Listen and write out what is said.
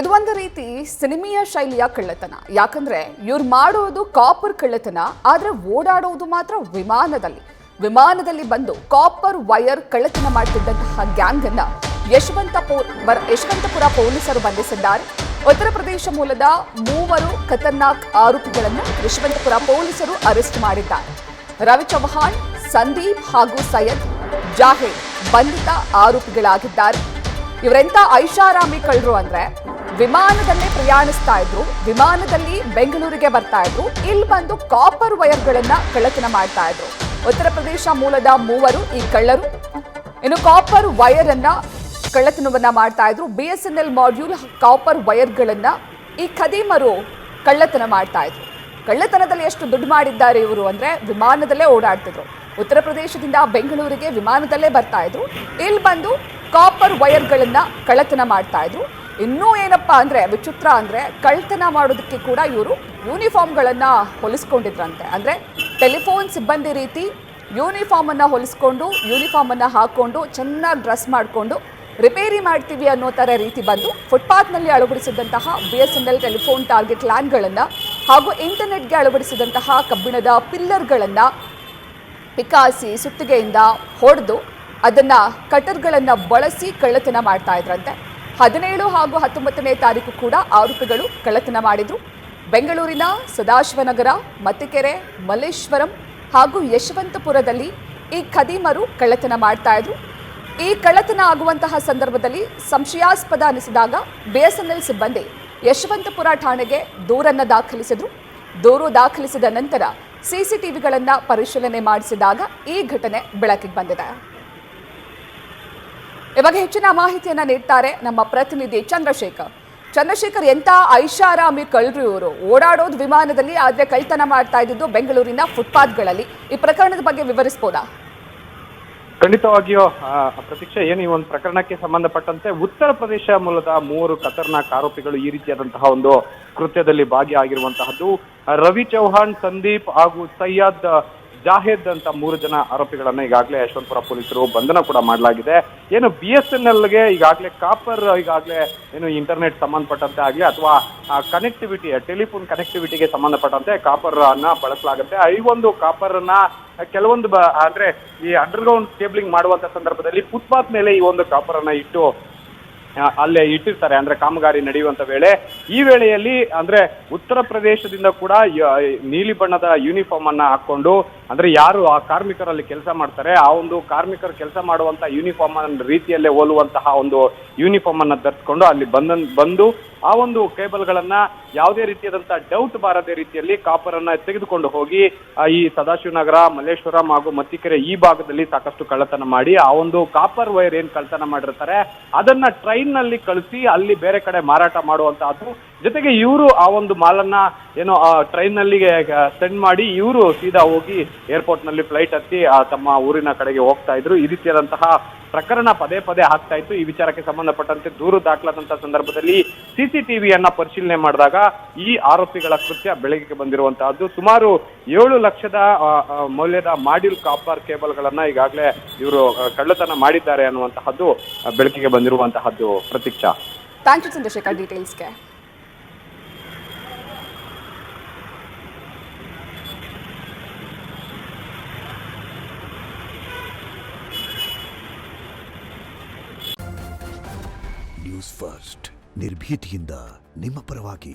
ಇದು ಒಂದು ರೀತಿ ಸಿನಿಮೆಯ ಶೈಲಿಯ ಕಳ್ಳತನ. ಯಾಕಂದ್ರೆ ಇವ್ರು ಮಾಡೋದು ಕಾಪರ್ ಕಳ್ಳತನ, ಆದ್ರೆ ಓಡಾಡೋದು ಮಾತ್ರ ವಿಮಾನದಲ್ಲಿ ಬಂದು ಕಾಪರ್ ವೈರ್ ಕಳ್ಳತನ ಮಾಡ್ತಿದ್ದಂತಹ ಗ್ಯಾಂಗ್ ಅನ್ನ ಯಶವಂತಪುರ ಪೊಲೀಸರು ಬಂಧಿಸಿದ್ದಾರೆ. ಉತ್ತರ ಪ್ರದೇಶ ಮೂಲದ 3 ಖತರ್ನಾಕ್ ಆರೋಪಿಗಳನ್ನು ಯಶವಂತಪುರ ಪೊಲೀಸರು ಅರೆಸ್ಟ್ ಮಾಡಿದ್ದಾರೆ. ರವಿ ಚೌಹಾಣ್, ಸಂದೀಪ್ ಹಾಗೂ ಸೈಯದ್ ಜಾಹೇದ್ ಬಂಧಿತ ಆರೋಪಿಗಳಾಗಿದ್ದಾರೆ. ಇವರೆಂತ ಐಷಾರಾಮಿ ಕಳ್ಳರು ಅಂದ್ರೆ ವಿಮಾನದಲ್ಲೇ ಪ್ರಯಾಣಿಸ್ತಾ ಇದ್ರು, ವಿಮಾನದಲ್ಲಿ ಬೆಂಗಳೂರಿಗೆ ಬರ್ತಾ ಇದ್ರು, ಇಲ್ಲಿ ಬಂದು ಕಾಪರ್ ವೈರ್ಗಳನ್ನ ಕಳ್ಳತನ ಮಾಡ್ತಾ ಇದ್ರು. ಉತ್ತರ ಪ್ರದೇಶ ಮೂಲದ 3 ಈ ಕಳ್ಳರು ಇನ್ನು ಕಾಪರ್ ವೈರ್ ಅನ್ನ ಕಳ್ಳತನವನ್ನ ಮಾಡ್ತಾ ಇದ್ರು. BSNL ಮಾಡ್ಯೂಲ್ ಕಾಪರ್ ವೈರ್ಗಳನ್ನ ಈ ಖದೀಮರು ಕಳ್ಳತನ ಮಾಡ್ತಾ ಇದ್ರು. ಕಳ್ಳತನದಲ್ಲಿ ಎಷ್ಟು ದುಡ್ಡು ಮಾಡಿದ್ದಾರೆ ಇವರು ಅಂದ್ರೆ ವಿಮಾನದಲ್ಲೇ ಓಡಾಡ್ತಿದ್ರು. ಉತ್ತರ ಪ್ರದೇಶದಿಂದ ಬೆಂಗಳೂರಿಗೆ ವಿಮಾನದಲ್ಲೇ ಬರ್ತಾ ಇದ್ರು, ಇಲ್ಲಿ ಬಂದು ಕಾಪರ್ ವೈರ್ಗಳನ್ನ ಕಳ್ಳತನ ಮಾಡ್ತಾ ಇದ್ರು. ಇನ್ನೂ ಏನಪ್ಪಾ ಅಂದ್ರೆ ವಿಚಿತ್ರ ಅಂದ್ರೆ ಕಳ್ಳತನ ಮಾಡೋದಕ್ಕೆ ಕೂಡ ಇವರು ಯೂನಿಫಾರ್ಮ್ಗಳನ್ನ ಹೊಲಿಸ್ಕೊಂಡಿದ್ರಂತೆ. ಅಂದ್ರೆ ಟೆಲಿಫೋನ್ ಸಿಬ್ಬಂದಿ ರೀತಿ ಯೂನಿಫಾರ್ಮ್ ಅನ್ನ ಹೊಲಿಸ್ಕೊಂಡು, ಯೂನಿಫಾರ್ಮ್ ಅನ್ನ ಹಾಕೊಂಡು, ಚೆನ್ನಾಗಿ ಡ್ರೆಸ್ ಮಾಡಿಕೊಂಡು ರಿಪೇರಿ ಮಾಡ್ತೀವಿ ಅನ್ನೋ ತರ ರೀತಿ ಬಂದು ಫುಟ್ಪಾತ್ನಲ್ಲಿ ಅಳವಡಿಸಿದಂತಹ BSNL ಟೆಲಿಫೋನ್ ಟಾರ್ಗೆಟ್ ಲ್ಯಾಂಡ್ಗಳನ್ನ ಹಾಗೂ ಇಂಟರ್ನೆಟ್ಗೆ ಅಳವಡಿಸಿದಂತಹ ಕಬ್ಬಿಣದ ಪಿಲ್ಲರ್ಗಳನ್ನ ಪಿಕಾಸಿ ಸುತ್ತಿಗೆಯಿಂದ ಹೊಡೆದು ಅದನ್ನ ಕಟರ್ಗಳನ್ನ ಬಳಸಿ ಕಳ್ಳತನ ಮಾಡ್ತಾ ಇದ್ರಂತೆ. 17 ಹಾಗೂ 19ನೇ ತಾರೀಕು ಕೂಡ ಆರೋಪಿಗಳು ಕಳ್ಳತನ ಮಾಡಿದ್ರು. ಬೆಂಗಳೂರಿನ ಸದಾಶಿವನಗರ, ಮತ್ತಿಕೆರೆ, ಮಲ್ಲೇಶ್ವರಂ ಹಾಗೂ ಯಶವಂತಪುರದಲ್ಲಿ ಈ ಖದೀಮರು ಕಳ್ಳತನ ಮಾಡ್ತಾ ಇದ್ರು. ಈ ಕಳ್ಳತನ ಆಗುವಂತಹ ಸಂದರ್ಭದಲ್ಲಿ ಸಂಶಯಾಸ್ಪದ ಅನಿಸಿದಾಗ BSNL ಸಿಬ್ಬಂದಿ ಯಶವಂತಪುರ ಠಾಣೆಗೆ ದೂರನ್ನ ದಾಖಲಿಸಿದ್ರು. ದೂರು ದಾಖಲಿಸಿದ ನಂತರ CCTVಗಳನ್ನ ಪರಿಶೀಲನೆ ಮಾಡಿಸಿದಾಗ ಈ ಘಟನೆ ಬೆಳಕಿಗೆ ಬಂದಿದೆ. ಇವಾಗ ಹೆಚ್ಚಿನ ಮಾಹಿತಿಯನ್ನ ನೀಡ್ತಾರೆ ನಮ್ಮ ಪ್ರತಿನಿಧಿ ಚಂದ್ರಶೇಖರ್. ಎಂತ ಐಷಾರಾಮಿ ಕಳ್ಳರು ಇವರು, ಓಡಾಡೋದು ವಿಮಾನದಲ್ಲಿ ಆದ್ರೆ ಕಳ್ಳತನ ಮಾಡ್ತಾ ಇದ್ದು ಬೆಂಗಳೂರಿನ ಫುಟ್ಪಾತ್ಗಳಲ್ಲಿ. ಈ ಪ್ರಕರಣದ ಬಗ್ಗೆ ವಿವರಿಸಬಹುದಾ? ಖಂಡಿತವಾಗಿಯೂ ಪ್ರತೀಕ್ಷೆ, ಏನು ಈ ಒಂದು ಪ್ರಕರಣಕ್ಕೆ ಸಂಬಂಧಪಟ್ಟಂತೆ ಉತ್ತರ ಪ್ರದೇಶ ಮೂಲದ 3 ಖತರ್ನಾಕ್ ಆರೋಪಿಗಳು ಈ ರೀತಿಯಾದಂತಹ ಒಂದು ಕೃತ್ಯದಲ್ಲಿ ಭಾಗಿಯಾಗಿರುವಂತಹದ್ದು. ರವಿ ಚೌಹಾಣ್, ಸಂದೀಪ್ ಹಾಗೂ ಸೈಯದ್ ಜಾಹೇದ್ ಅಂತ 3 ಜನ ಆರೋಪಿಗಳನ್ನ ಈಗಾಗಲೇ ಯಶವಂತಪುರ ಪೊಲೀಸರು ಬಂಧನ ಕೂಡ ಮಾಡಲಾಗಿದೆ. ಏನು BSNLಗೆ ಈಗಾಗಲೇ ಕಾಪರ್, ಈಗಾಗಲೇ ಏನು ಇಂಟರ್ನೆಟ್ ಸಂಬಂಧಪಟ್ಟಂತೆ ಆಗಲಿ ಅಥವಾ ಕನೆಕ್ಟಿವಿಟಿ, ಟೆಲಿಫೋನ್ ಕನೆಕ್ಟಿವಿಟಿಗೆ ಸಂಬಂಧಪಟ್ಟಂತೆ ಕಾಪರ್ ಅನ್ನ ಬಳಸಲಾಗುತ್ತೆ. ಈ ಒಂದು ಕಾಪರ್ ಅನ್ನ ಕೆಲವೊಂದು ಅಂದ್ರೆ ಈ ಅಂಡರ್ಗ್ರೌಂಡ್ ಕೇಬಲಿಂಗ್ ಮಾಡುವಂತ ಸಂದರ್ಭದಲ್ಲಿ ಫುಟ್ಪಾತ್ ಮೇಲೆ ಈ ಒಂದು ಕಾಪರ್ ಅನ್ನ ಇಟ್ಟು ಅಲ್ಲೇ ಇಟ್ಟಿರ್ತಾರೆ, ಅಂದ್ರೆ ಕಾಮಗಾರಿ ನಡೆಯುವಂತ ವೇಳೆ. ಈ ವೇಳೆಯಲ್ಲಿ ಅಂದ್ರೆ ಉತ್ತರ ಪ್ರದೇಶದಿಂದ ಕೂಡ ನೀಲಿ ಬಣ್ಣದ ಯೂನಿಫಾರ್ಮ್ ಅನ್ನ ಹಾಕೊಂಡು, ಅಂದ್ರೆ ಯಾರು ಆ ಕಾರ್ಮಿಕರಲ್ಲಿ ಕೆಲಸ ಮಾಡ್ತಾರೆ ಆ ಒಂದು ಕಾರ್ಮಿಕರು ಕೆಲಸ ಮಾಡುವಂತ ಯೂನಿಫಾರ್ಮ್ ಅನ್ನ ರೀತಿಯಲ್ಲೇ ಹೋಲುವಂತಹ ಒಂದು ಯೂನಿಫಾರ್ಮ್ ಅನ್ನ ಧರಿಸಿಕೊಂಡು ಅಲ್ಲಿ ಬಂದು ಆ ಒಂದು ಕೇಬಲ್ಗಳನ್ನ ಯಾವುದೇ ರೀತಿಯಾದಂತಹ ಡೌಟ್ ಬಾರದೇ ರೀತಿಯಲ್ಲಿ ಕಾಪರ್ ಅನ್ನ ತೆಗೆದುಕೊಂಡು ಹೋಗಿ ಈ ಸದಾಶಿವನಗರ, ಮಲ್ಲೇಶ್ವರಂ ಹಾಗೂ ಮತ್ತಿಕೆರೆ ಈ ಭಾಗದಲ್ಲಿ ಸಾಕಷ್ಟು ಕಳ್ಳತನ ಮಾಡಿ ಆ ಒಂದು ಕಾಪರ್ ವೈರ್ ಏನ್ ಕಳ್ಳತನ ಮಾಡಿರ್ತಾರೆ ಅದನ್ನ ಟ್ರೈನ್ ನಲ್ಲಿ ಕಳಿಸಿ ಅಲ್ಲಿ ಬೇರೆ ಕಡೆ ಮಾರಾಟ ಮಾಡುವಂತಹದ್ದು. ಜೊತೆಗೆ ಇವರು ಆ ಒಂದು ಮಾಲನ್ನ ಏನೋ ಟ್ರೈನ್ ನಲ್ಲಿ ಸೆಂಡ್ ಮಾಡಿ ಇವರು ಸೀದಾ ಹೋಗಿ ಏರ್ಪೋರ್ಟ್ ನಲ್ಲಿ ಫ್ಲೈಟ್ ಹತ್ತಿ ತಮ್ಮ ಊರಿನ ಕಡೆಗೆ ಹೋಗ್ತಾ ಇದ್ರು. ಈ ರೀತಿಯಾದಂತಹ ಪ್ರಕರಣ ಪದೇ ಆಗ್ತಾ ಇತ್ತು. ಈ ವಿಚಾರಕ್ಕೆ ಸಂಬಂಧಪಟ್ಟಂತೆ ದೂರು ದಾಖಲಾದಂತಹ ಸಂದರ್ಭದಲ್ಲಿ CCTVಯನ್ನ ಪರಿಶೀಲನೆ ಮಾಡಿದಾಗ ಈ ಆರೋಪಿಗಳ ಕೃತ್ಯ ಬೆಳಕಿಗೆ ಬಂದಿರುವಂತಹದ್ದು. ಸುಮಾರು 7 ಲಕ್ಷದ ಮೌಲ್ಯದ ಮಾಡ್ಯೂಲ್ ಕಾಪರ್ ಕೇಬಲ್ಗಳನ್ನ ಈಗಾಗಲೇ ಇವರು ಕಳ್ಳತನ ಮಾಡಿದ್ದಾರೆ ಅನ್ನುವಂತಹದ್ದು ಬೆಳಕಿಗೆ ಬಂದಿರುವಂತಹದ್ದು. ಪ್ರತೀಕ್ಷಾ, ಥ್ಯಾಂಕ್ ಯು ಚಂದ್ರಶೇಖರ್ ಡೀಟೇಲ್ಸ್ಗೆ. ನ್ಯೂಸ್ ಫಸ್ಟ್, ನಿರ್ಭೀತಿಯಿಂದ ನಿಮ್ಮ ಪರವಾಗಿ.